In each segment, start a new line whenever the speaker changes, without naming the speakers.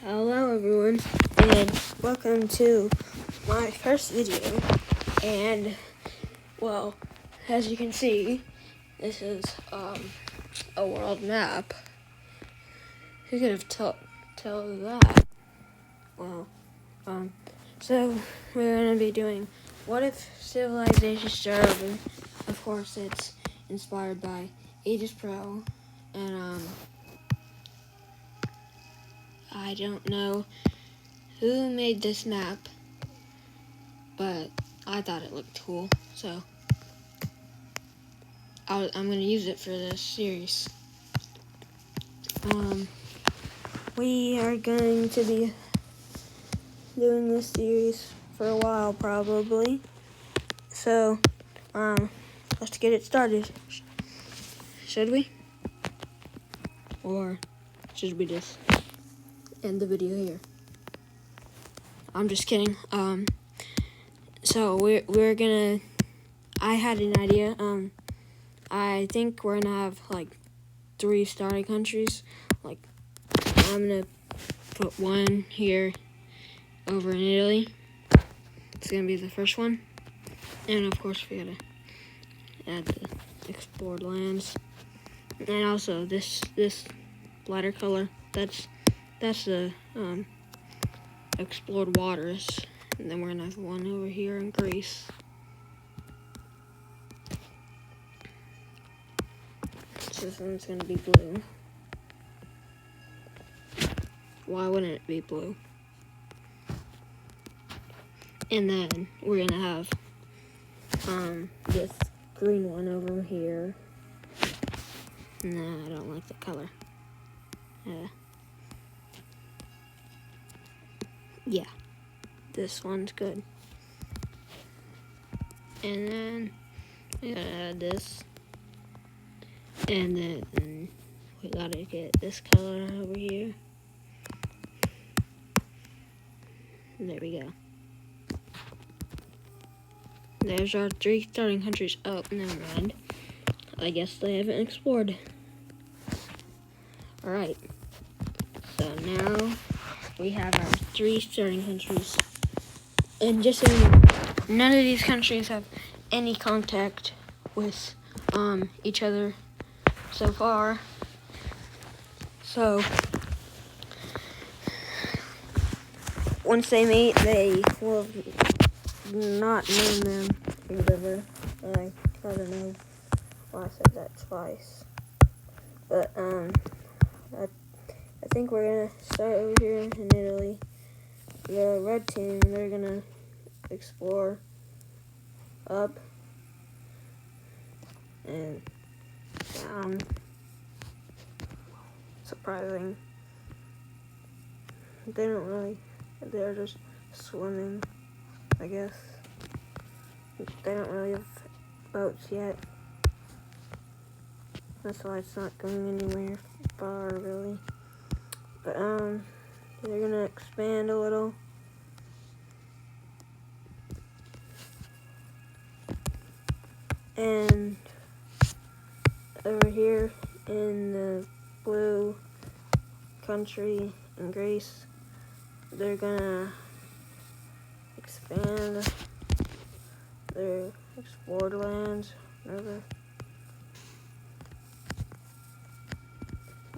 Hello everyone, and welcome to my first video. And well, as you can see, this is a world map. Who could have tell that? Well, so we're gonna be doing what if civilization started. And of course, it's inspired by Aegis Pro, and I don't know who made this map, but I thought it looked cool, so I'm going to use it for this series. We are going to be doing this series for a while, probably. So, let's get it started. Should we? Or should we just end the video here? I'm just kidding. So we're gonna. I had an idea. I think we're gonna have like 3 starting countries. Like, I'm gonna put one here over in Italy. It's gonna be the first one, and of course we gotta add the explored lands, and also this lighter color. That's the explored waters, and then we're gonna have one over here in Greece. So this one's gonna be blue. Why wouldn't it be blue? And then we're gonna have this green one over here. Nah, I don't like the color. Yeah, this one's good. And then we gotta add this. And then we gotta get this color over here. And there we go. There's our 3 starting countries. Oh, never mind. I guess they haven't explored. Alright. So now we have our 3 starting countries. And just so you know, none of these countries have any contact with each other so far. So once they meet, they will not name them whatever. I don't know why I said that twice. But I think we're gonna start over here in Italy. The red team, they're gonna explore up and down. Surprising. They're just swimming, I guess. They don't really have boats yet. That's why it's not going anywhere far, really. But, they're gonna expand a little. And over here in the blue country in Greece, they're gonna expand their explored lands,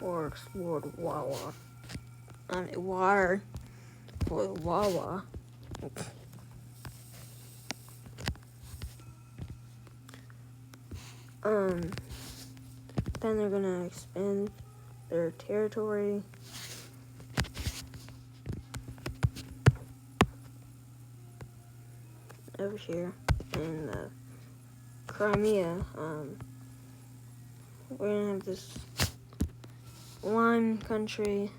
or explored water. Wawa. Then they're gonna expand their territory. Over here in the Crimea, we're gonna have this lime country,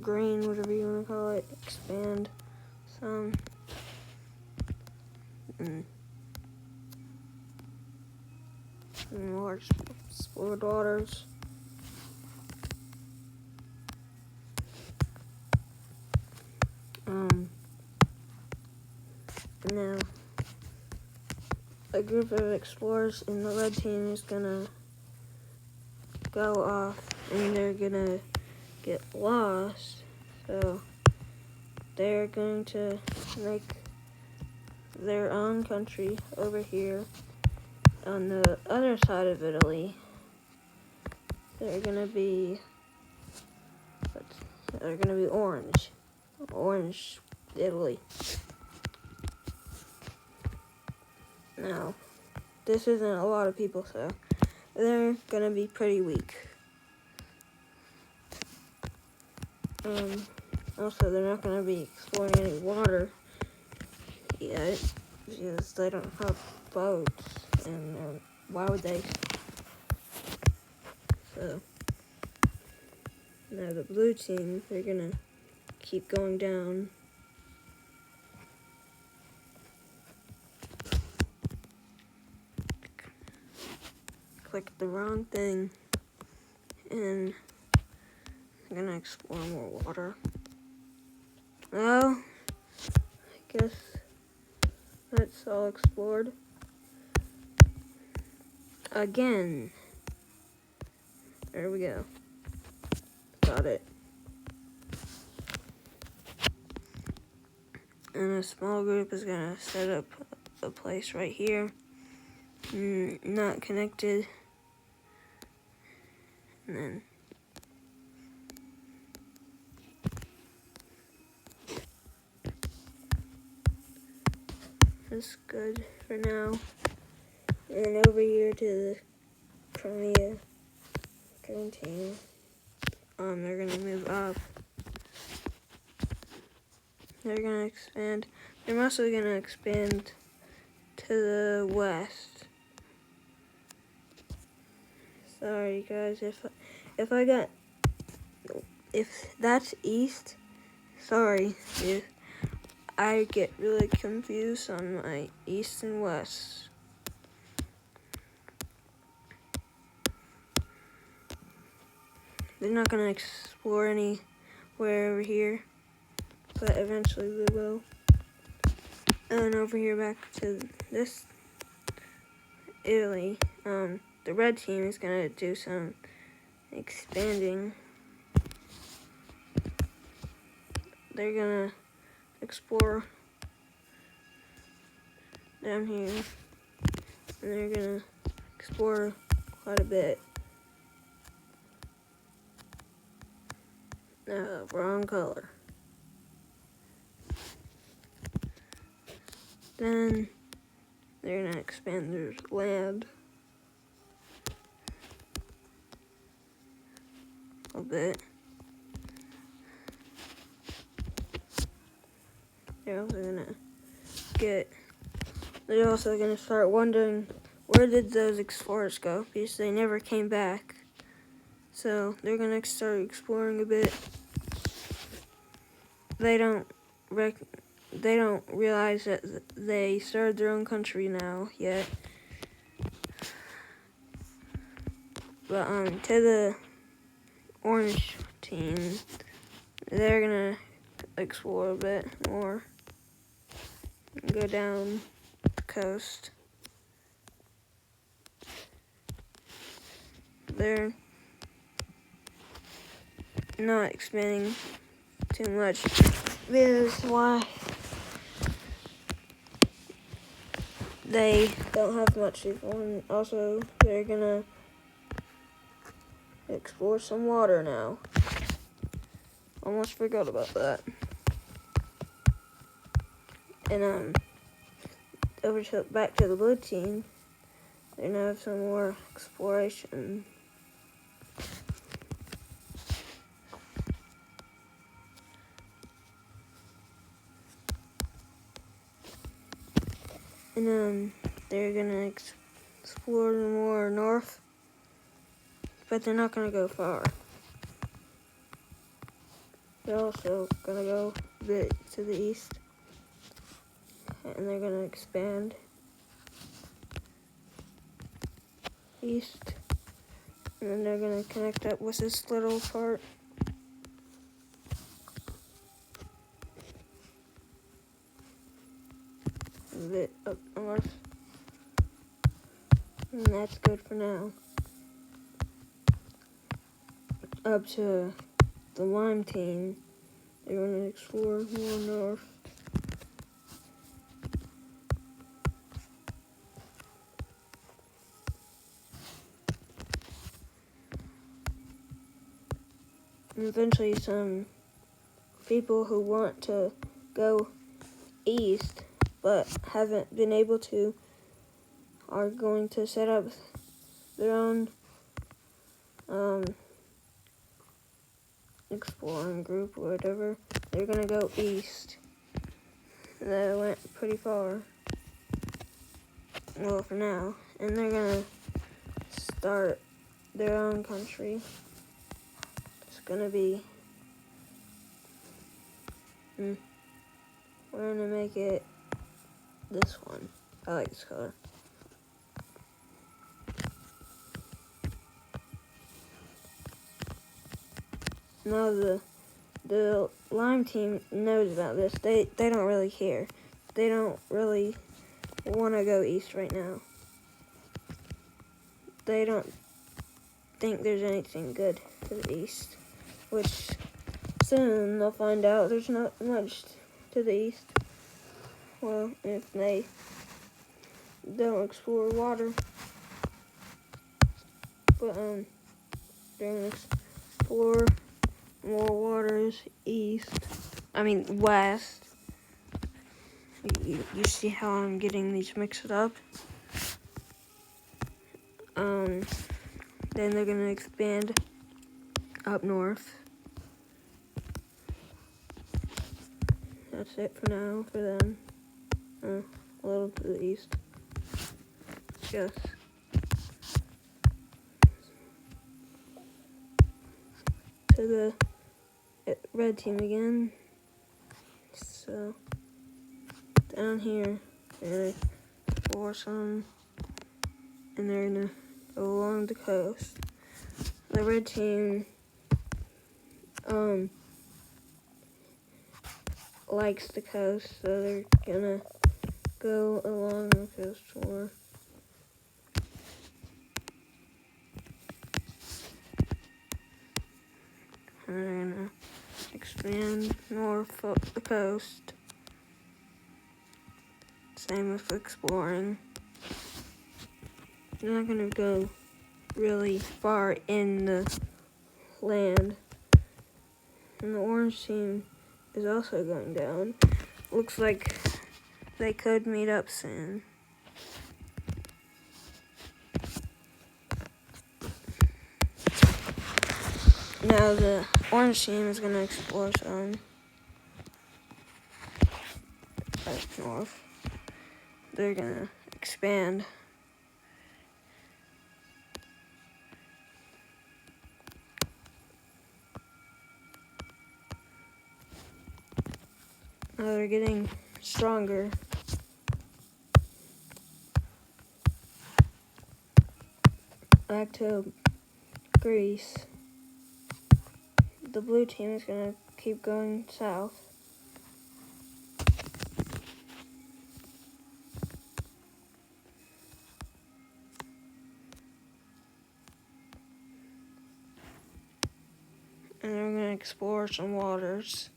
green, whatever you want to call it, expand some. And more explored waters. Now, a group of explorers in the red team is gonna go off, and they're gonna get lost. So they're going to make their own country over here on the other side of Italy. They're gonna be orange Italy. Now, this isn't a lot of people, so they're gonna be pretty weak. Also, they're not gonna be exploring any water yet because they don't have boats, and why would they? So now the blue team, they're gonna keep going down. Click the wrong thing, and I'm gonna explore more water. Well, I guess that's all explored. Again. There we go. Got it. And a small group is gonna set up a place right here. Not connected. And then that's good for now. And then over here to the Crimea team. They're gonna move up. They're gonna expand. They're mostly gonna expand to the west. Sorry guys, if that's east, sorry, I get really confused on my east and west. They're not gonna explore anywhere over here, but eventually we will. And over here back to this Italy, the red team is gonna do some expanding. They're gonna explore down here, and they're gonna explore quite a bit. Wrong color. Then they're gonna expand their land a bit. They're also gonna start wondering, where did those explorers go? Because they never came back. So they're gonna start exploring a bit. They don't realize that they started their own country now yet. But to the orange team, they're gonna explore a bit more. Go down the coast. They're not expanding too much because why? They don't have much people, and also they're gonna explore some water now. Almost forgot about that. And back to the blue team. They're gonna have some more exploration. And they're gonna explore more north, but they're not gonna go far. They're also gonna go a bit to the east, and they're gonna expand east, and then they're gonna connect up with this little part. A bit up north, and that's good for now. Up to the Lime team, they're going to explore more north. And eventually some people who want to go east but haven't been able to are going to set up their own exploring group or whatever. They're gonna go east. They went pretty far. Well, for now. And they're gonna start their own country. It's gonna be... we're gonna make it this one. I like this color. Now the Lime team knows about this. They don't really care. They don't really want to go east right now. They don't think there's anything good to the east, which soon they'll find out there's not much to the east. Well, if they don't explore water. But they're gonna explore more waters west. You see how I'm getting these mixed up? Then they're gonna expand up north. That's it for now for them. A little to the east. Yes. To the red team again. So down here, they're gonna explore some, and they're gonna go along the coast. The red team likes the coast, so they're gonna go along the coast more. And they're gonna expand north up the coast. Same with exploring. They're not gonna go really far in the land. And the orange team is also going down. Looks like they could meet up soon. Now the orange team is going to explore some up north. They're going to expand. Now they're getting stronger. Back to Greece. The blue team is going to keep going south. And they're going to explore some waters.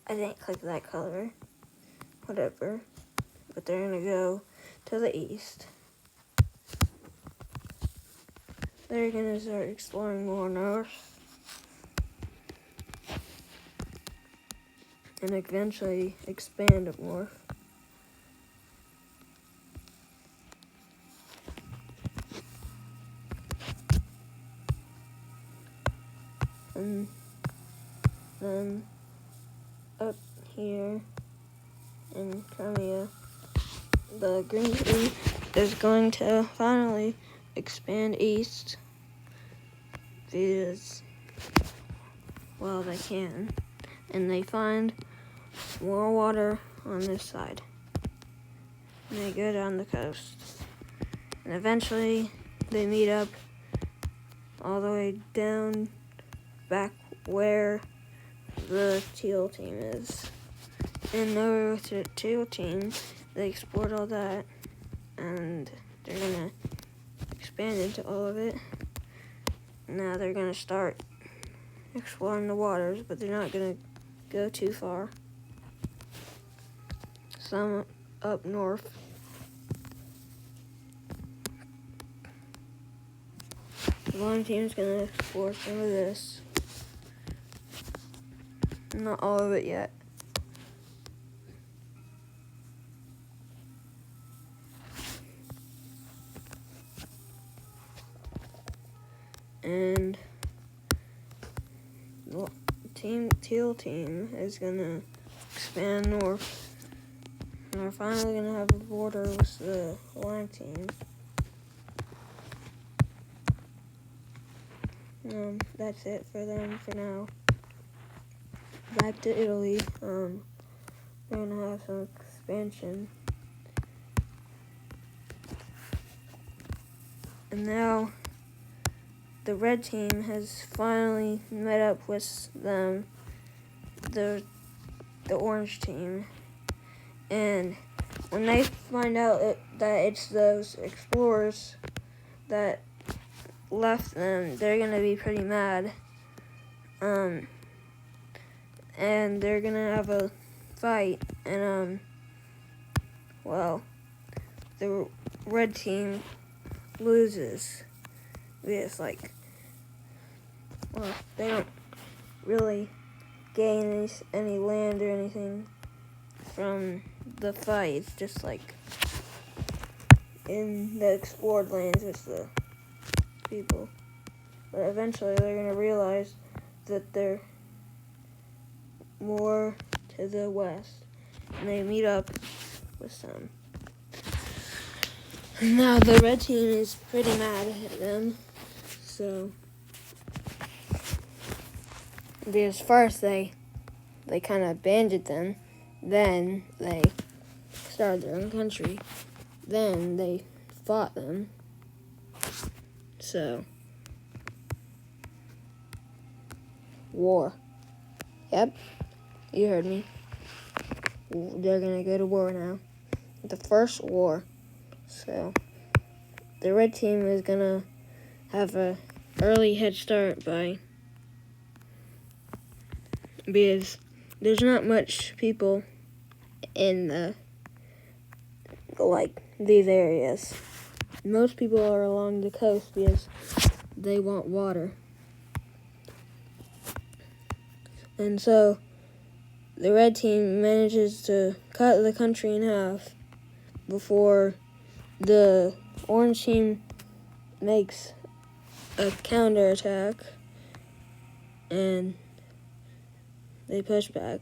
I didn't click that color. Whatever. But they're gonna go to the east. They're gonna start exploring more north. And eventually expand up north. And then up here in Crimea, the green team is going to finally expand east because, well, they can. And they find more water on this side. And they go down the coast. And eventually they meet up all the way down back where the teal team is. And over with the teal team, they explored all that, and they're gonna expand into all of it. Now they're gonna start exploring the waters, but they're not gonna go too far. Some up north. The long team's gonna explore some of this. Not all of it yet. And the teal team is gonna expand north. And we're finally gonna have a border with the lime team. That's it for them for now. Back to Italy. They're gonna have some expansion. And now the red team has finally met up with them, the orange team. And when they find out that it's those explorers that left them, they're gonna be pretty mad. And they're gonna have a fight, and well, the red team loses. Because they don't really gain any land or anything from the fight. It's just like in the explored lands with the people. But eventually they're gonna realize that they're more to the west, and they meet up with some. Now the red team is pretty mad at them, so because first they kind of abandoned them, then they started their own country, then they fought them. So war. Yep, you heard me. They're gonna go to war now. The first war. So the red team is gonna have a early head start because there's not much people in these areas. Most people are along the coast because they want water. And so the red team manages to cut the country in half before the orange team makes a counterattack, and they push back.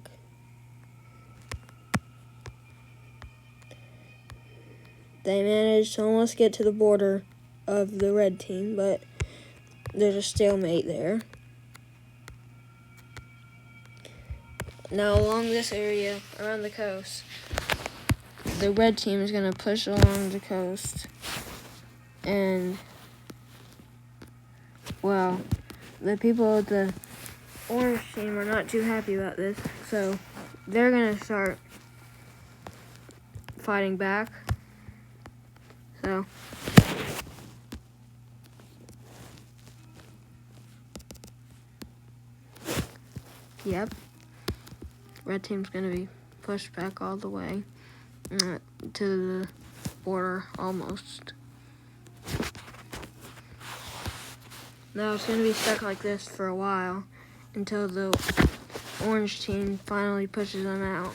They manage to almost get to the border of the red team, but there's a stalemate there. Now along this area, around the coast, the red team is going to push along the coast, and, well, the people of the orange team are not too happy about this, so they're going to start fighting back. So yep, red team's going to be pushed back all the way to the border almost. Now it's going to be stuck like this for a while until the orange team finally pushes them out.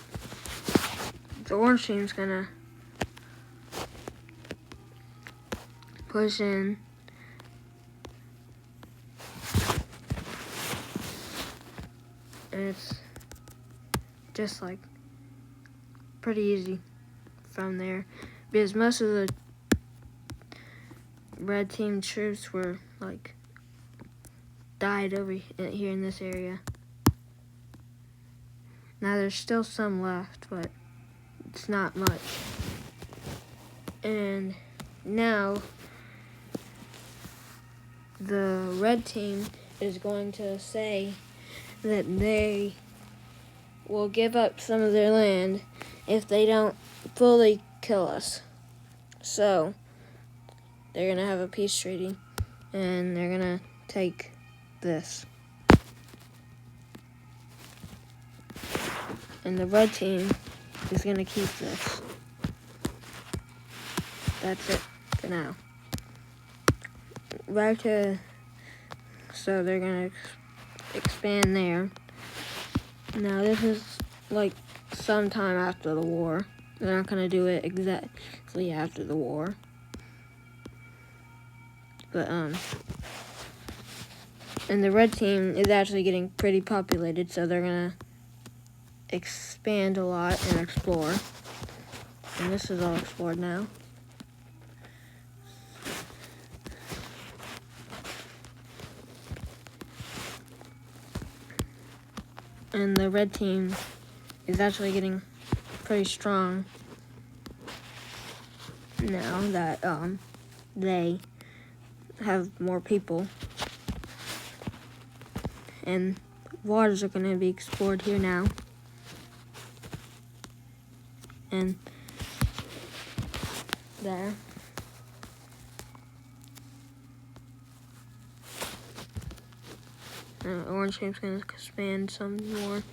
The orange team's going to push in. And it's just like pretty easy from there, because most of the red team troops were died over here in this area. Now there's still some left, but it's not much. And now the red team is going to say that they will give up some of their land if they don't fully kill us. So they're gonna have a peace treaty, and they're gonna take this. And the red team is gonna keep this. That's it for now. So they're gonna expand there. Now this is like sometime after the war. They're not gonna do it exactly after the war. But and the red team is actually getting pretty populated, so they're gonna expand a lot and explore. And this is all explored now. And the red team is actually getting pretty strong now that they have more people. And waters are going to be explored here now. And there. Orange team's going to expand some more.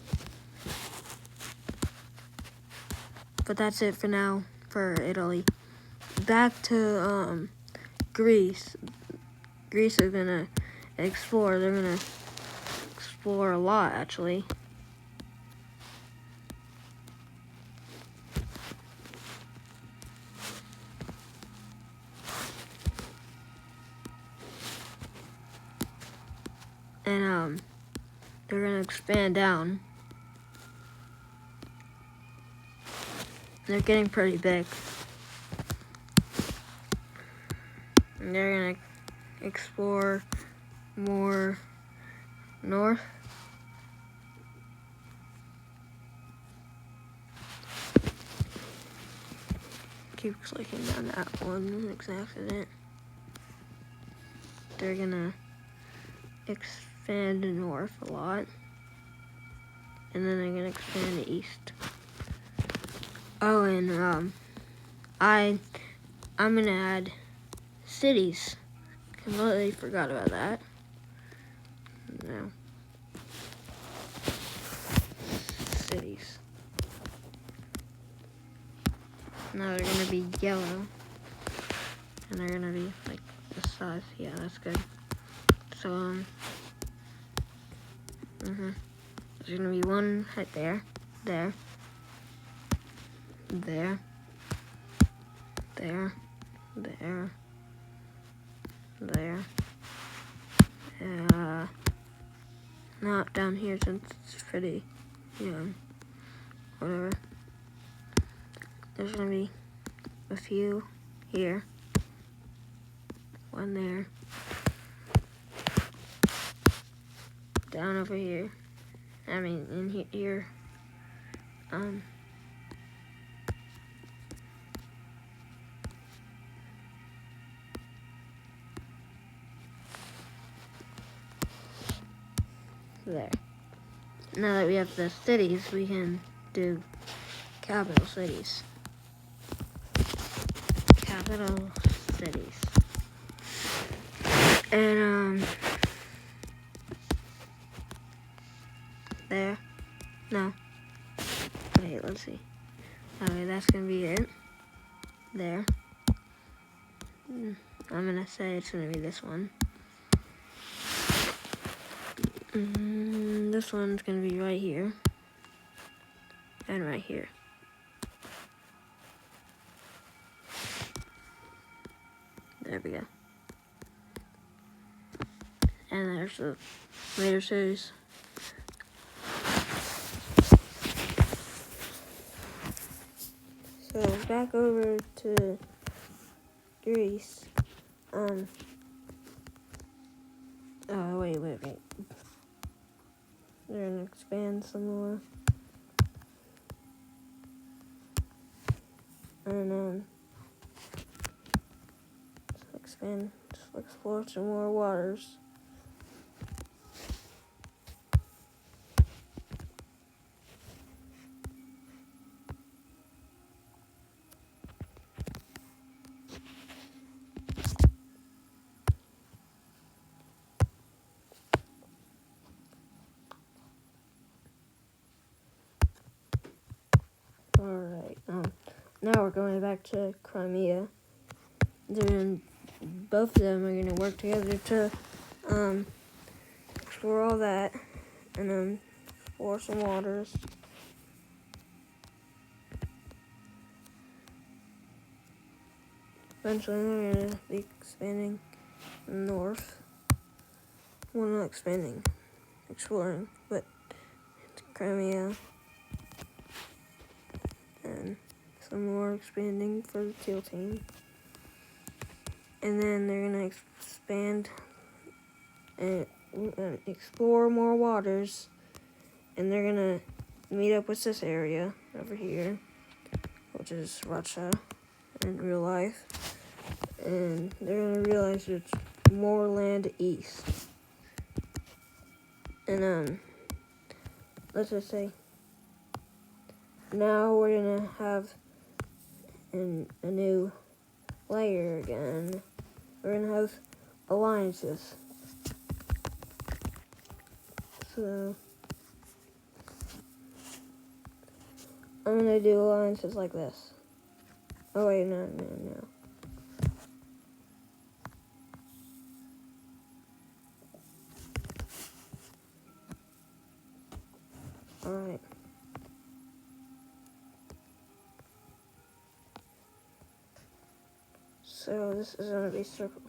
But that's it for now for Italy. Back to Greece. Greece is going to explore. They're going to explore a lot, actually. And they're going to expand down. They're getting pretty big. And they're going to explore more north. Keep clicking on that one, it's an accident. They're going to expand north a lot. And then they're going to expand east. Oh, and I'm gonna add cities. Completely forgot about that. No. Cities. Now they're gonna be yellow. And they're gonna be like this size. Yeah, that's good. So there's gonna be one right there. There. There, not down here since it's pretty, whatever. There's gonna be a few here, one there, down over here, in here, there. Now that we have the cities, we can do capital cities. Capital cities. And, there. No. Wait, let's see. Okay, that's gonna be it. There. I'm gonna say it's gonna be this one. This one's gonna be right here. And right here. There we go. And there's the later series. So back over to Greece. Wait. They're gonna expand some more. And expand explore some more waters. Alright, now we're going back to Crimea. Both of them are going to work together to explore all that and explore some waters. Eventually they're going to be expanding north. Well, not expanding, exploring, but to Crimea. And some more expanding for the teal team. And then they're going to expand and explore more waters. And they're going to meet up with this area over here, which is Russia in real life. And they're going to realize there's more land east. And, let's just say, now we're going to have a new layer again. We're going to have alliances. So, I'm going to do alliances like this. Oh, wait, no. Alright. So, this is going to be circle.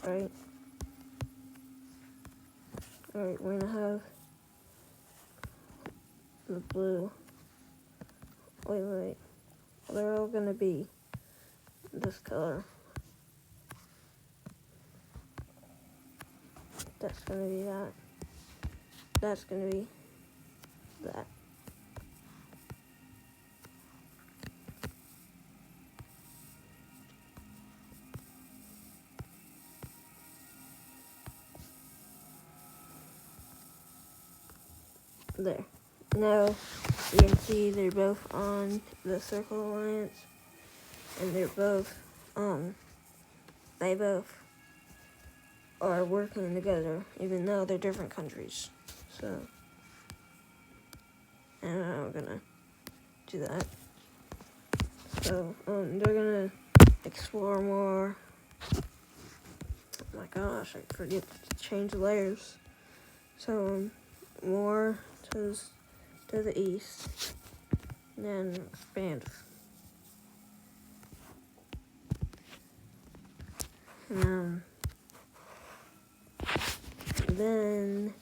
Alright. Alright, we're going to have the blue. Wait. They're all going to be this color. That's going to be that. That's going to be that. There. Now, you can see they're both on the Circle Alliance, and they're both, they both are working together, even though they're different countries. So, and I'm gonna do that. So, they're gonna explore more. Oh my gosh, I forget to change layers. So, more to the east, and then expand. Then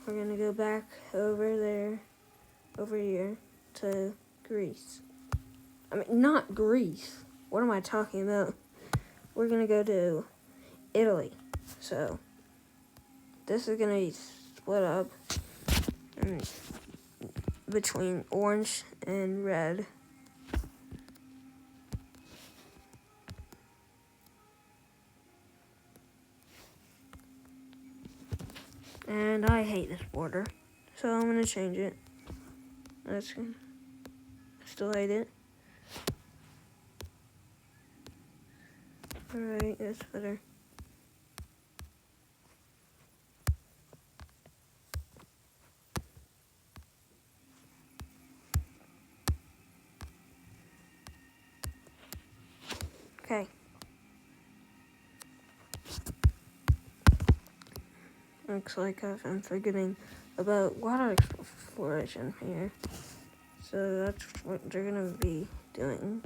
we're gonna go back over here to Greece. I mean, not Greece. What am I talking about? We're gonna go to Italy. So this is gonna be split up between orange and red. And I hate this border, so I'm gonna change it. I still hate it. Alright, that's better. Okay. Looks like I'm forgetting about water exploration here. So that's what they're gonna be doing.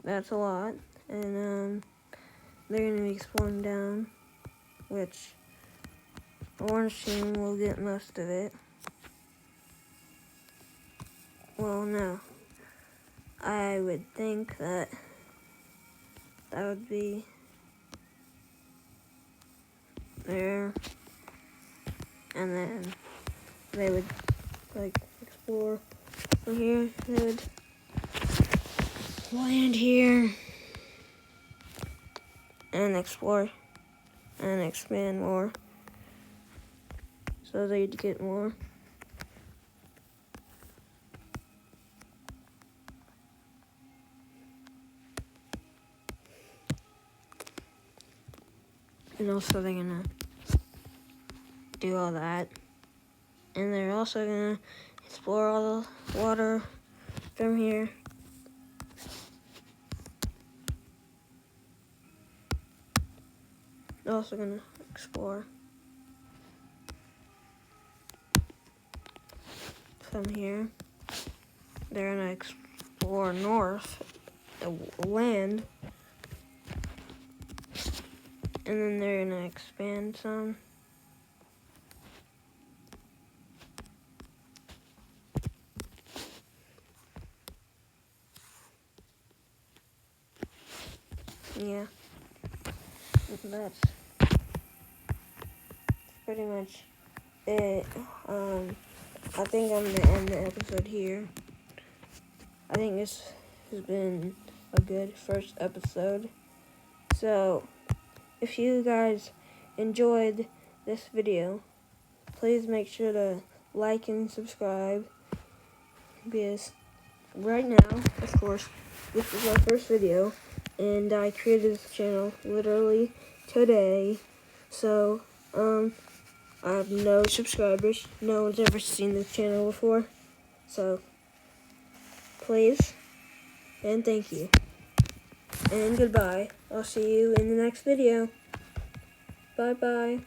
That's a lot. And they're gonna be exploring down, which orange team will get most of it. Well, no. I would think that would be there. And then they would, explore from here. They would land here and explore and expand more so they'd get more. And also they're gonna do all that. And they're also gonna explore all the water from here. They're also gonna explore from here. They're gonna explore north, the land. And then they're gonna expand some. Yeah, that's pretty much it. I think I'm gonna end the episode here. I think this has been a good first episode. So, if you guys enjoyed this video, please make sure to like and subscribe, because right now, of course, this is my first video, and I created this channel literally today. So, I have no subscribers. No one's ever seen this channel before. So, please, and thank you. And goodbye. I'll see you in the next video. Bye-bye.